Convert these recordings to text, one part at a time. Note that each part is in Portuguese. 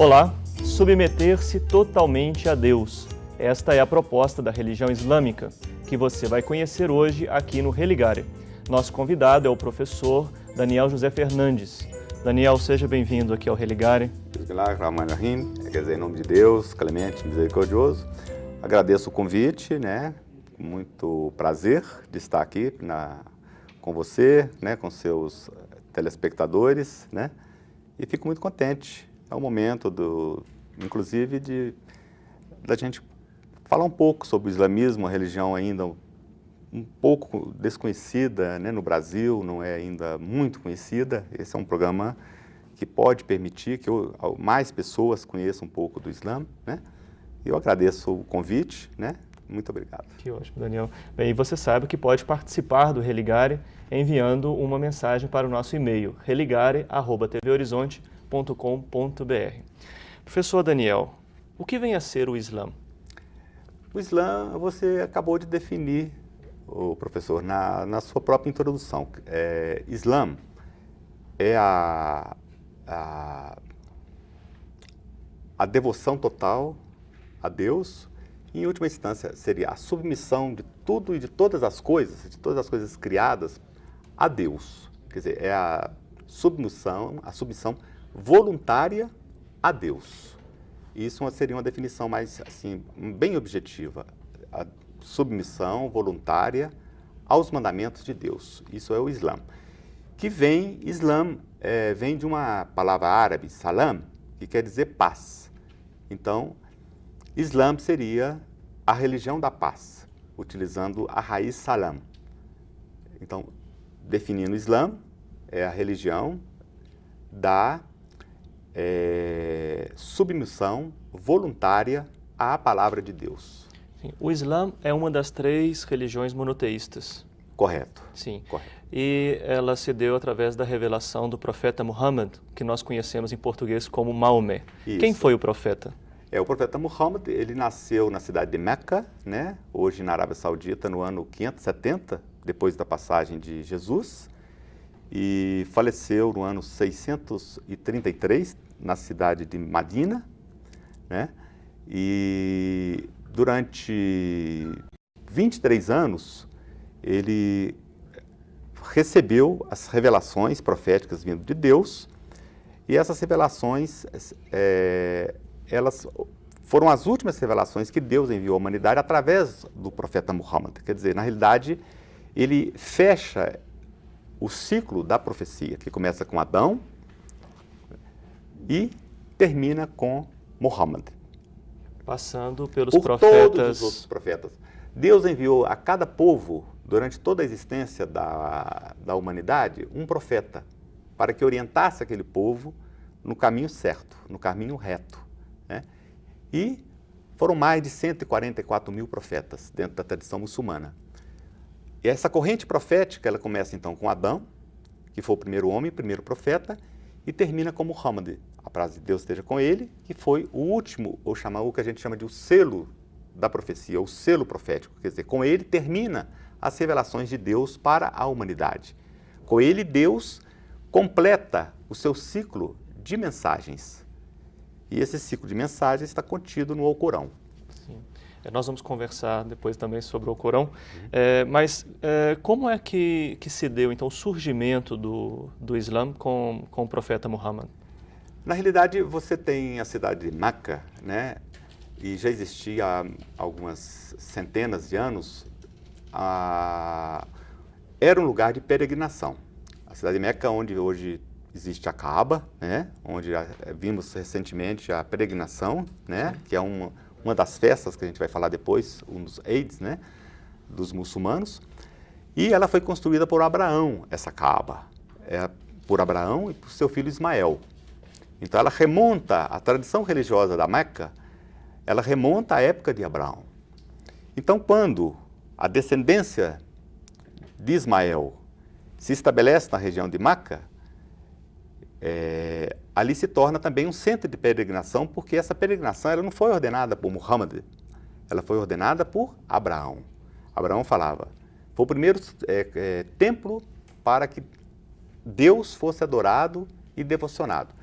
Olá, submeter-se totalmente a Deus. Esta é a proposta da religião islâmica, que você vai conhecer hoje aqui no Religare. Nosso convidado é o professor Daniel José Fernandes. Daniel, seja bem-vindo aqui ao Religare. Bismillahirrahmanirrahim, quer dizer, em nome de Deus, clemente, misericordioso. Agradeço o convite, com muito prazer de estar aqui com você, com seus telespectadores, e fico muito contente. É o momento, inclusive, da gente falar um pouco sobre o islamismo, a religião ainda um pouco desconhecida, no Brasil, não é ainda muito conhecida. Esse é um programa que pode permitir que mais pessoas conheçam um pouco do Islã, Eu agradeço o convite, Muito obrigado. Que ótimo, Daniel. Bem, e você sabe que pode participar do Religare enviando uma mensagem para o nosso e-mail, religare@tvhorizonte.com.br. Professor Daniel, o que vem a ser o Islã? O Islã, você acabou de definir, professor, na sua própria introdução. Islã é a devoção total a Deus. Em última instância, seria a submissão de tudo e de todas as coisas criadas a Deus. Quer dizer, é a submissão voluntária a Deus. Isso seria uma definição mais, bem objetiva. A submissão voluntária aos mandamentos de Deus. Isso é o Islã. Islã vem de uma palavra árabe, salam, que quer dizer paz. Então, Islã seria a religião da paz, utilizando a raiz salam. Então, definindo o Islã, é a religião da submissão voluntária à palavra de Deus. Sim, o Islã é uma das 3 religiões monoteístas. Correto. Sim. Correto. E ela se deu através da revelação do profeta Muhammad, que nós conhecemos em português como Maomé. Isso. Quem foi o profeta? O profeta Muhammad, ele nasceu na cidade de Meca, hoje na Arábia Saudita, no ano 570, depois da passagem de Jesus, e faleceu no ano 633, na cidade de Madina, E durante 23 anos, ele recebeu as revelações proféticas vindo de Deus, e essas revelações, elas foram as últimas revelações que Deus enviou à humanidade através do profeta Muhammad. Quer dizer, na realidade, ele fecha o ciclo da profecia, que começa com Adão e termina com Muhammad. Passando pelos Por profetas. todos os outros profetas. Deus enviou a cada povo, durante toda a existência da humanidade, um profeta, para que orientasse aquele povo no caminho certo, no caminho reto. E foram mais de 144 mil profetas dentro da tradição muçulmana. E essa corrente profética, ela começa então com Adão, que foi o primeiro homem, o primeiro profeta, e termina com Muhammad, a paz de Deus esteja com ele, que foi o último, ou o que a gente chama de o selo da profecia, o selo profético. Quer dizer, com ele termina as revelações de Deus para a humanidade. Com ele, Deus completa o seu ciclo de mensagens. E esse ciclo de mensagens está contido no Alcorão. Sim. Nós vamos conversar depois também sobre o Alcorão, mas como é que se deu, então, o surgimento do Islã com o profeta Muhammad? Na realidade, você tem a cidade de Meca, e já existia há algumas centenas de anos, era um lugar de peregrinação. A cidade de Meca, onde hoje existe a Kaaba, onde vimos recentemente a peregrinação, que é uma das festas que a gente vai falar depois, um dos Eids, dos muçulmanos. E ela foi construída por Abraão, essa Kaaba, por Abraão e por seu filho Ismael. Então ela remonta, a tradição religiosa da Meca, ela remonta à época de Abraão. Então quando a descendência de Ismael se estabelece na região de Meca, ali se torna também um centro de peregrinação, porque essa peregrinação ela não foi ordenada por Muhammad, ela foi ordenada por Abraão. Abraão falava, foi o primeiro templo para que Deus fosse adorado e devocionado.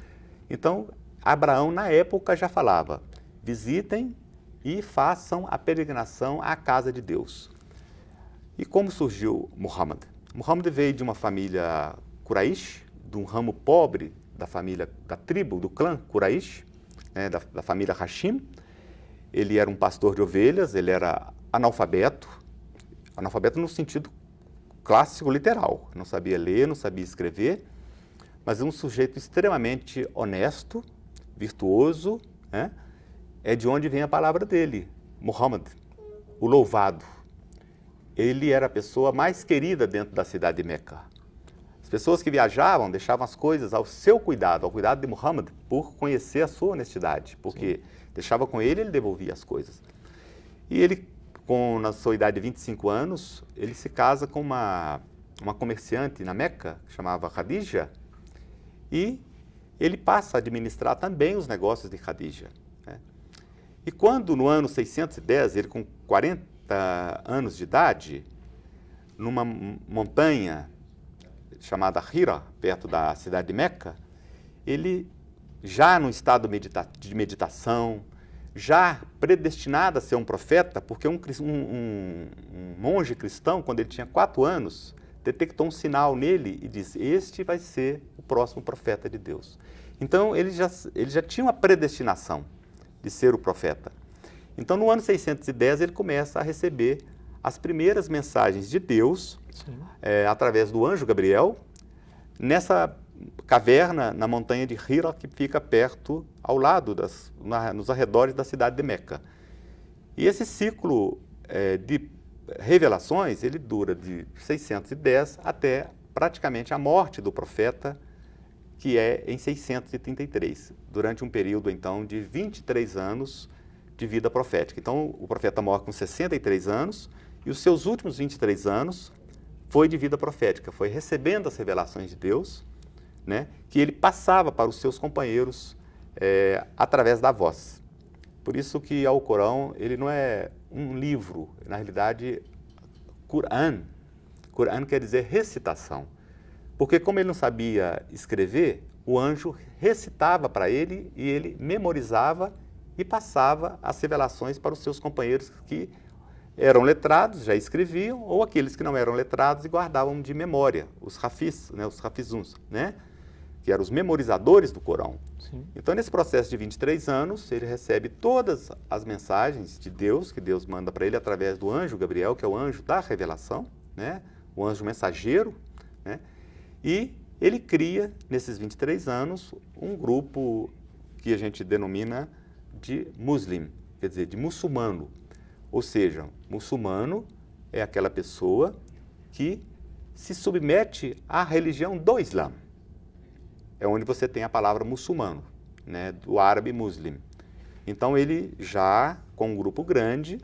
Então, Abraão, na época, já falava: visitem e façam a peregrinação à casa de Deus. E como surgiu Muhammad? Muhammad veio de uma família Quraish, de um ramo pobre da tribo, do clã Quraish, né, da família Hashim. Ele era um pastor de ovelhas, ele era analfabeto no sentido clássico, literal. Não sabia ler, não sabia escrever, mas um sujeito extremamente honesto, virtuoso, né? É de onde vem a palavra dele, Muhammad, o louvado. Ele era a pessoa mais querida dentro da cidade de Meca. As pessoas que viajavam deixavam as coisas ao seu cuidado, ao cuidado de Muhammad, por conhecer a sua honestidade, porque deixava com ele, ele devolvia as coisas. E ele, na sua idade de 25 anos, ele se casa com uma comerciante na Meca, que chamava Khadija, e ele passa a administrar também os negócios de Khadija, né? E quando, no ano 610, ele com 40 anos de idade, numa montanha chamada Hira, perto da cidade de Meca, ele, já num estado de meditação, já predestinado a ser um profeta, porque um monge cristão, quando ele tinha 4 anos, detectou um sinal nele e disse: este vai ser o próximo profeta de Deus. Então, ele já tinha uma predestinação de ser o profeta. Então, no ano 610, ele começa a receber as primeiras mensagens de Deus, através do anjo Gabriel, nessa caverna na montanha de Hira, que fica perto, ao lado, nos arredores da cidade de Meca. E esse ciclo de revelações, ele dura de 610 até praticamente a morte do profeta, que é em 633, durante um período, então, de 23 anos de vida profética. Então, o profeta morre com 63 anos e os seus últimos 23 anos foi de vida profética, foi recebendo as revelações de Deus, né, que ele passava para os seus companheiros através da voz. Por isso que ao Corão, ele não é um livro, na realidade, Quran quer dizer recitação. Porque como ele não sabia escrever, o anjo recitava para ele e ele memorizava e passava as revelações para os seus companheiros que eram letrados, já escreviam, ou aqueles que não eram letrados e guardavam de memória, os hafiz, né, os hafizuns, né, que eram os memorizadores do Corão. Sim. Então, nesse processo de 23 anos, ele recebe todas as mensagens de Deus, que Deus manda para ele através do anjo Gabriel, que é o anjo da revelação, né, o anjo mensageiro, né, e ele cria, nesses 23 anos, um grupo que a gente denomina de muslim, quer dizer, de muçulmano. Ou seja, muçulmano é aquela pessoa que se submete à religião do Islã. É onde você tem a palavra muçulmano, né, do árabe muslim. Então, ele já, com um grupo grande,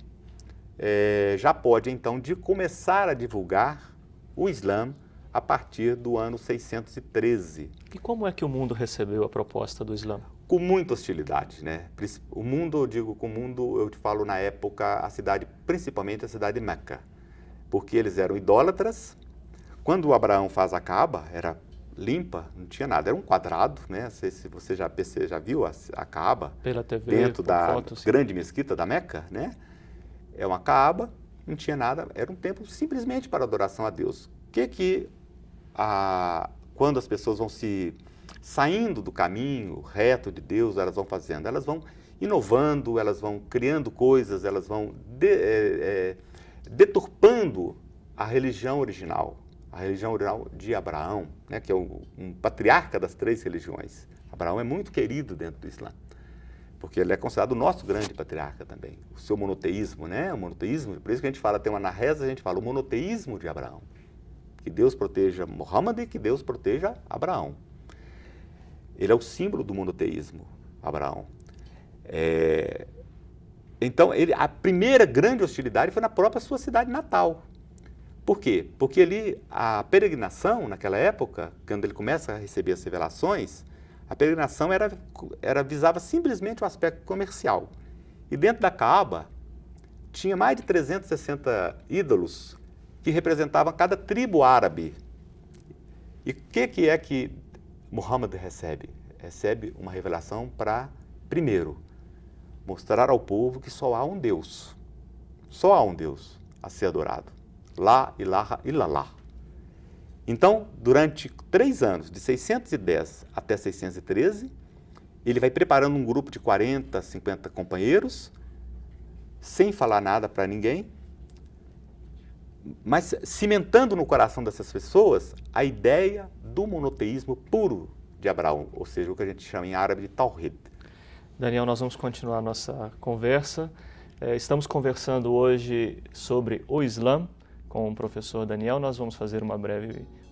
já pode, então, começar a divulgar o Islã a partir do ano 613. E como é que o mundo recebeu a proposta do Islã? Com muita hostilidade, né? O mundo, eu digo com o mundo, eu te falo na época, principalmente a cidade de Meca, porque eles eram idólatras. Quando o Abraão faz a Kaaba, era limpa, não tinha nada, era um quadrado, né? Não sei se você já viu a Kaaba Pela TV, dentro da fotos, grande mesquita da Meca, né? É uma Kaaba, não tinha nada, era um templo simplesmente para adoração a Deus. Quando as pessoas vão saindo do caminho reto de Deus, elas vão fazendo? Elas vão inovando, elas vão criando coisas, elas vão deturpando a religião original de Abraão, né, que é um patriarca das 3 religiões. Abraão é muito querido dentro do Islã, porque ele é considerado o nosso grande patriarca também. O seu monoteísmo, né? O monoteísmo, por isso que a gente fala, na reza a gente fala o monoteísmo de Abraão. Que Deus proteja Muhammad e que Deus proteja Abraão. Ele é o símbolo do monoteísmo, Abraão. Então, a primeira grande hostilidade foi na própria sua cidade natal. Por quê? Porque a peregrinação, naquela época, quando ele começa a receber as revelações, a peregrinação visava simplesmente o aspecto comercial. E dentro da Kaaba, tinha mais de 360 ídolos que representavam cada tribo árabe. E o que é que Muhammad recebe? recebe uma revelação para, primeiro, mostrar ao povo que só há um Deus. Só há um Deus a ser adorado. La ilaha illallah. Então, durante 3 anos, de 610 até 613, ele vai preparando um grupo de 40, 50 companheiros, sem falar nada para ninguém, mas cimentando no coração dessas pessoas a ideia do monoteísmo puro de Abraão, ou seja, o que a gente chama em árabe de Tawhid. Daniel, nós vamos continuar a nossa conversa. Estamos conversando hoje sobre o Islã com o professor Daniel. Nós vamos fazer um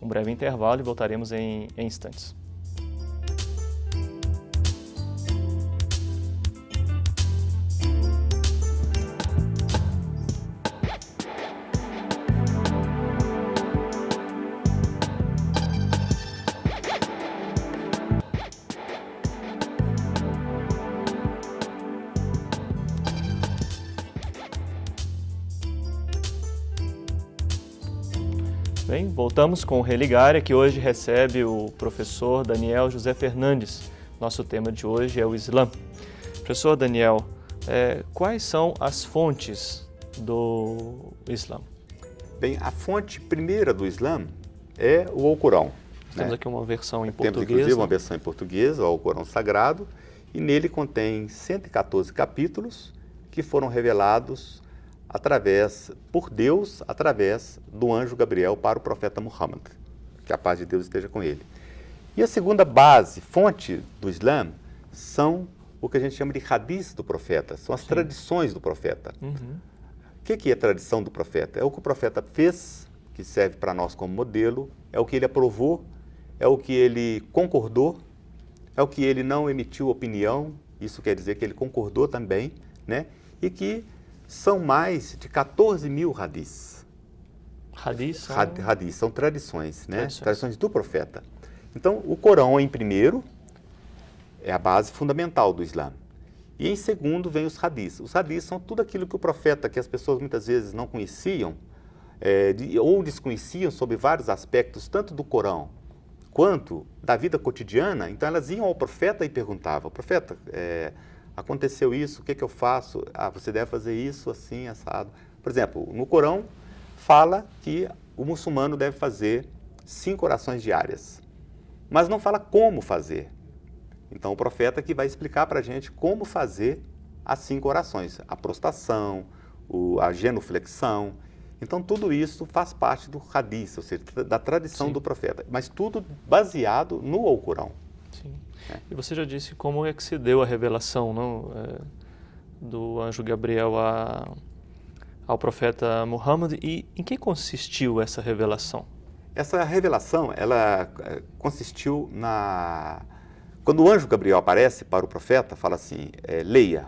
breve intervalo e voltaremos em instantes. Bem, voltamos com o Religária, que hoje recebe o professor Daniel José Fernandes. Nosso tema de hoje é o Islã. Professor Daniel, quais são as fontes do Islã? Bem, a fonte primeira do Islã é o Alcorão. Temos aqui uma versão em português. Temos, inclusive, uma versão em português, o Alcorão Sagrado, e nele contém 114 capítulos que foram revelados por Deus, através do anjo Gabriel para o profeta Muhammad. Que a paz de Deus esteja com ele. E a segunda fonte do Islã, são o que a gente chama de hadith do profeta, são as tradições do profeta. Uhum. O que é a tradição do profeta? É o que o profeta fez, que serve para nós como modelo, é o que ele aprovou, é o que ele concordou, é o que ele não emitiu opinião, isso quer dizer que ele concordou também, né? E que são mais de 14 mil hadiths. Hadiths são tradições, né? Tradições do profeta. Então, o Corão, em primeiro, é a base fundamental do Islã. E em segundo, vem os hadiths. Os hadiths são tudo aquilo que o profeta, que as pessoas muitas vezes não conheciam, ou desconheciam sobre vários aspectos, tanto do Corão quanto da vida cotidiana. Então, elas iam ao profeta e perguntavam: profeta, aconteceu isso, o que eu faço? Você deve fazer isso, assim, assado. Por exemplo, no Corão fala que o muçulmano deve fazer 5 orações diárias, mas não fala como fazer. Então, o profeta que vai explicar para a gente como fazer as 5 orações, a prostração, a genuflexão. Então, tudo isso faz parte do hadith, ou seja, da tradição do profeta, mas tudo baseado no Alcorão. Sim. E você já disse como é que se deu a revelação, não? Do anjo Gabriel ao profeta Muhammad, e em que consistiu essa revelação? Essa revelação, ela consistiu quando o anjo Gabriel aparece para o profeta, fala assim, leia.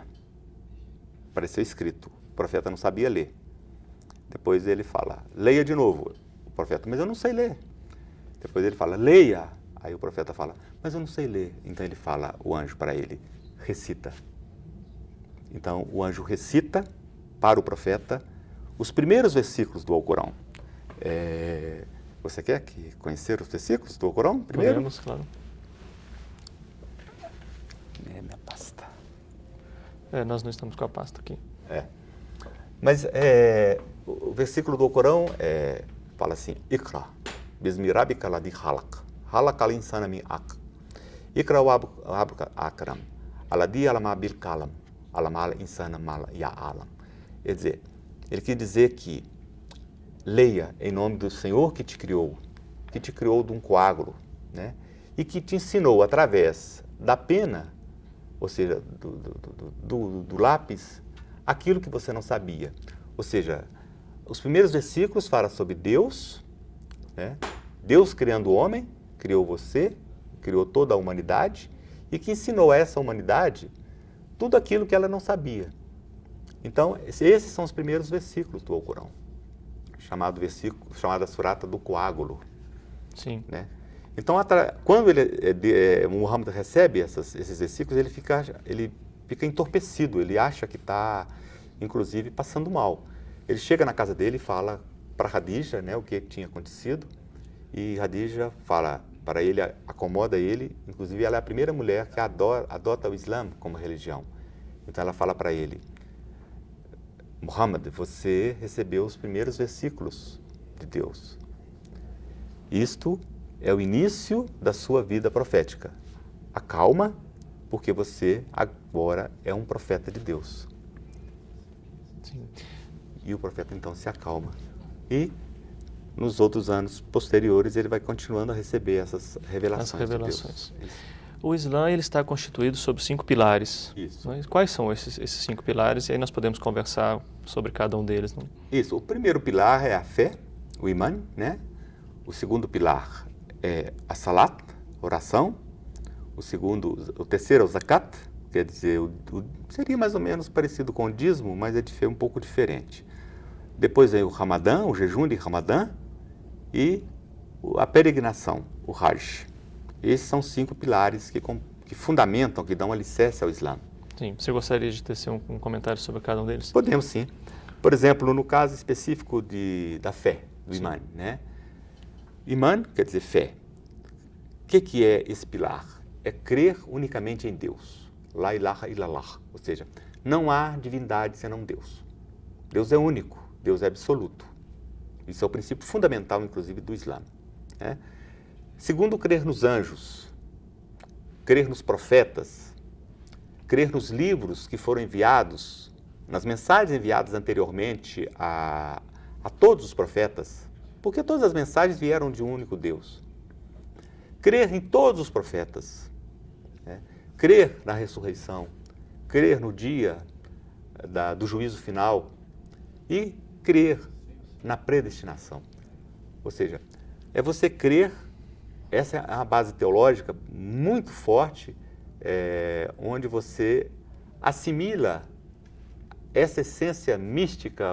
Apareceu escrito, o profeta não sabia ler. Depois ele fala, leia de novo. O profeta, mas eu não sei ler. Depois ele fala, leia. Aí o profeta fala, mas eu não sei ler. Então ele fala, o anjo para ele, recita. Então o anjo recita para o profeta os primeiros versículos do Alcorão. Você quer conhecer os versículos do Alcorão primeiro? Podemos, claro. Minha pasta. Nós não estamos com a pasta aqui. Mas o versículo do Alcorão fala assim, Iqra, bismi rabbika ladhi khalaq. Halakal insana min aq. Ikra wa abuka akram. Aladi alama bil kalam. Alamal insana mal ya'alam. Quer dizer, ele quer dizer que leia em nome do Senhor que te criou de um coágulo, né? E que te ensinou através da pena, ou seja, do lápis, aquilo que você não sabia. Ou seja, os primeiros versículos falam sobre Deus, né? Deus criando o homem, criou você, criou toda a humanidade e que ensinou a essa humanidade tudo aquilo que ela não sabia. Então, esses são os primeiros versículos do Alcorão, chamada Surata do Coágulo. Sim. Né? Então, quando Muhammad recebe esses versículos, ele fica entorpecido, ele acha que está, inclusive, passando mal. Ele chega na casa dele e fala para Khadija, né, o que tinha acontecido, e Khadija fala, para ele, acomoda ele. Inclusive, ela é a primeira mulher que adota o Islã como religião. Então, ela fala para ele: Muhammad, você recebeu os primeiros versículos de Deus. Isto é o início da sua vida profética. Acalma, porque você agora é um profeta de Deus. Sim. E o profeta então se acalma. E nos outros anos posteriores ele vai continuando a receber essas revelações de Deus. O Islã ele está constituído sobre 5 pilares. Isso. Mas quais são esses 5 pilares? E aí nós podemos conversar sobre cada um deles. Não? Isso. O primeiro pilar é a fé, o imã, né? O segundo pilar é a salat, oração. O terceiro é o zakat, quer dizer, seria mais ou menos parecido com o dízimo, mas é um pouco diferente. Depois vem o Ramadã, o jejum de Ramadã, e a peregrinação, o Hajj. Esses são 5 pilares que fundamentam, que dão alicerce ao Islã. Sim. Você gostaria de ter um comentário sobre cada um deles? Podemos, sim. Por exemplo, no caso específico da fé, do imã, né? Imã quer dizer fé. O que é esse pilar? É crer unicamente em Deus. La ilaha illallah. Ou seja, não há divindade senão Deus. Deus é único, Deus é absoluto. Isso é o princípio fundamental, inclusive, do Islã. Né? Segundo, crer nos anjos, crer nos profetas, crer nos livros que foram enviados, nas mensagens enviadas anteriormente a todos os profetas, porque todas as mensagens vieram de um único Deus. Crer em todos os profetas, né? Crer na ressurreição, crer no dia do juízo final e crer na predestinação. Ou seja, é você crer, essa é uma base teológica muito forte, onde você assimila essa essência mística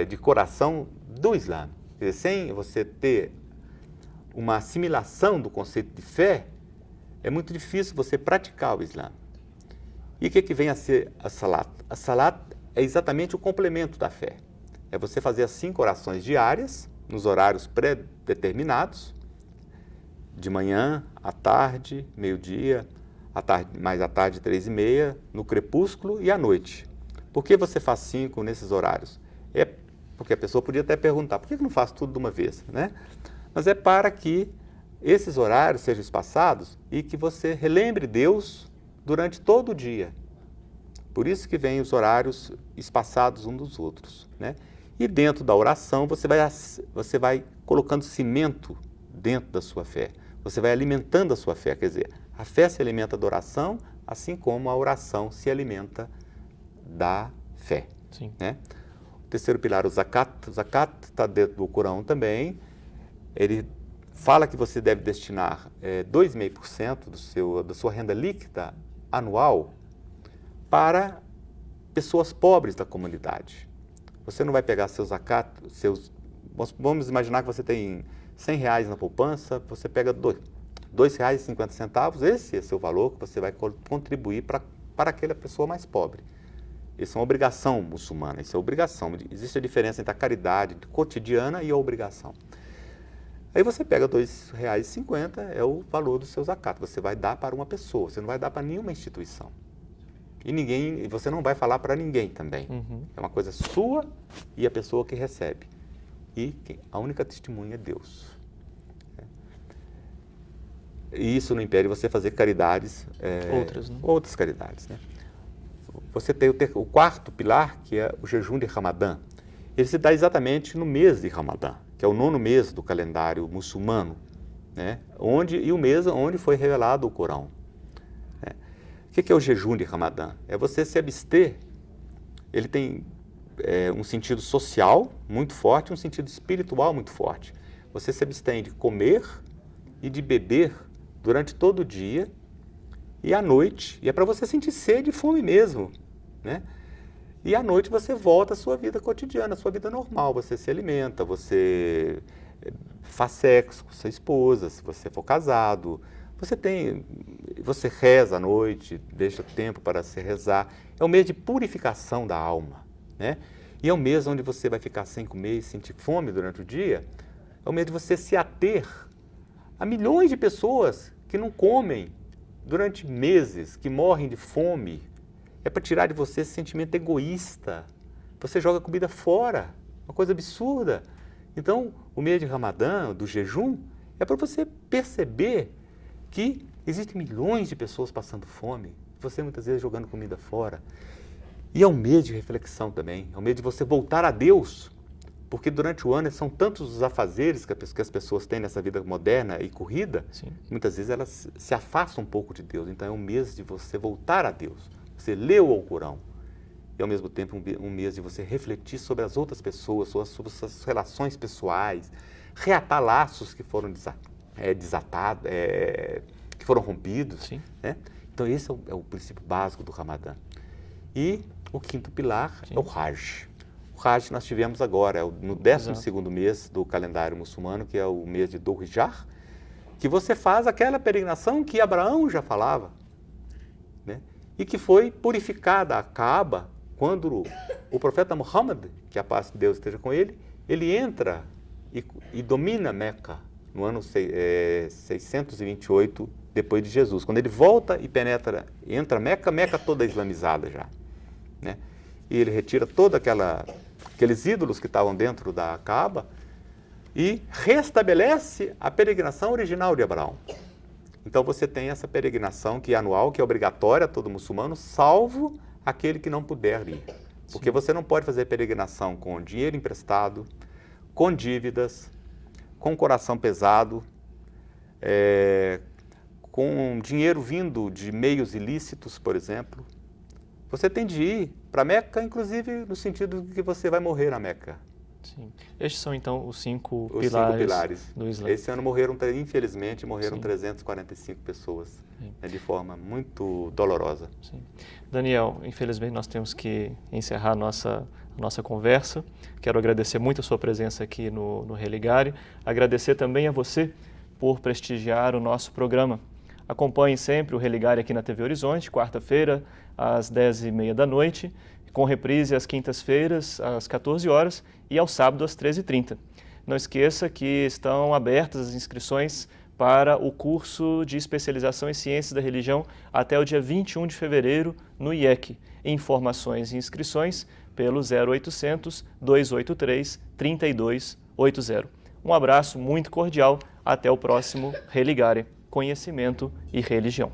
de coração do Islã. Quer dizer, sem você ter uma assimilação do conceito de fé, é muito difícil você praticar o Islã. E o que vem a ser a salat? A salat é exatamente o complemento da fé. É você fazer as 5 orações diárias, nos horários pré-determinados, de manhã, à tarde, meio-dia, mais à tarde, 3h30, no crepúsculo e à noite. Por que você faz 5 nesses horários? É porque a pessoa podia até perguntar, por que não faz tudo de uma vez, né? Mas é para que esses horários sejam espaçados e que você relembre Deus durante todo o dia. Por isso que vem os horários espaçados uns dos outros, né? E dentro da oração você vai colocando cimento dentro da sua fé. Você vai alimentando a sua fé, quer dizer, a fé se alimenta da oração, assim como a oração se alimenta da fé. Sim. Né? O terceiro pilar, o zakat. O zakat está dentro do Corão também. Ele fala que você deve destinar 2,5% da sua renda líquida anual para pessoas pobres da comunidade. Você não vai pegar seu zakat, vamos imaginar que você tem R$100 na poupança, você pega R$ 2,50, esse é seu valor que você vai contribuir para aquela pessoa mais pobre. Isso é uma obrigação muçulmana, isso é obrigação. Existe a diferença entre a caridade cotidiana e a obrigação. Aí você pega R$ 2,50, é o valor do seu zakat. Você vai dar para uma pessoa, você não vai dar para nenhuma instituição. E você não vai falar para ninguém também. Uhum. É uma coisa sua e a pessoa que recebe. E a única testemunha é Deus. E isso não impede você fazer caridades, outras, né? Outras caridades, né? Você tem o quarto pilar, que é o jejum de Ramadã. Ele se dá exatamente no mês de Ramadã, que é o 9º mês do calendário muçulmano, né? E o mês onde foi revelado o Corão. O que é o jejum de Ramadã? É você se abster. Ele tem um sentido social muito forte, um sentido espiritual muito forte. Você se abstém de comer e de beber durante todo o dia e à noite. E é para você sentir sede e fome mesmo, né? E à noite você volta à sua vida cotidiana, à sua vida normal. Você se alimenta, você faz sexo com sua esposa, se você for casado. Você reza à noite, deixa tempo para se rezar. É um mês de purificação da alma, né? E é um mês onde você vai ficar sem comer e sentir fome durante o dia. É um mês de você se ater Há milhões de pessoas que não comem durante meses, que morrem de fome. É para tirar de você esse sentimento egoísta. Você joga comida fora, uma coisa absurda. Então, o mês de Ramadã, do jejum, é para você perceber que existem milhões de pessoas passando fome, você muitas vezes jogando comida fora. E é um mês de reflexão também, é um mês de você voltar a Deus, porque durante o ano são tantos os afazeres que as pessoas têm nessa vida moderna e corrida, Sim. muitas vezes elas se afastam um pouco de Deus. Então é um mês de você voltar a Deus. Você lê o Alcorão. E ao mesmo tempo um mês de você refletir sobre as outras pessoas, sobre as suas relações pessoais, reatar laços que foram desatados, que foram rompidos. Sim. Né? Então esse é o princípio básico do Ramadã. E o quinto pilar é o Hajj. O Hajj nós tivemos agora, no 12º mês do calendário muçulmano, que é o mês de Dhul Hijjah, que você faz aquela peregrinação que Abraão já falava, né? E que foi purificada a Kaaba quando o profeta Muhammad, que a paz de Deus esteja com ele, ele entra e domina Meca no ano 628 depois de Jesus. Quando ele volta e entra Meca toda islamizada já, né? E ele retira todos aqueles ídolos que estavam dentro da Kaaba e restabelece a peregrinação original de Abraão. Então você tem essa peregrinação que é anual, que é obrigatória a todo muçulmano, salvo aquele que não puder ir. Porque você não pode fazer peregrinação com dinheiro emprestado, com dívidas, com coração pesado, com dinheiro vindo de meios ilícitos, por exemplo. Você tem de ir para Meca, inclusive no sentido de que você vai morrer na Meca. Sim. Estes são, então, os cinco pilares do Islã. Esse ano infelizmente, morreram 345 pessoas, né, de forma muito dolorosa. Sim. Daniel, infelizmente nós temos que encerrar a nossa conversa. Quero agradecer muito a sua presença aqui no Religare. Agradecer também a você por prestigiar o nosso programa. Acompanhe sempre o Religare aqui na TV Horizonte, quarta-feira, às 10h30 da noite, com reprise às quintas-feiras, às 14 horas e ao sábado, às 13h30. Não esqueça que estão abertas as inscrições para o curso de especialização em Ciências da Religião até o dia 21 de fevereiro no IEC. Informações e inscrições pelo 0800 283 3280. Um abraço muito cordial, até o próximo Religare, Conhecimento e Religião.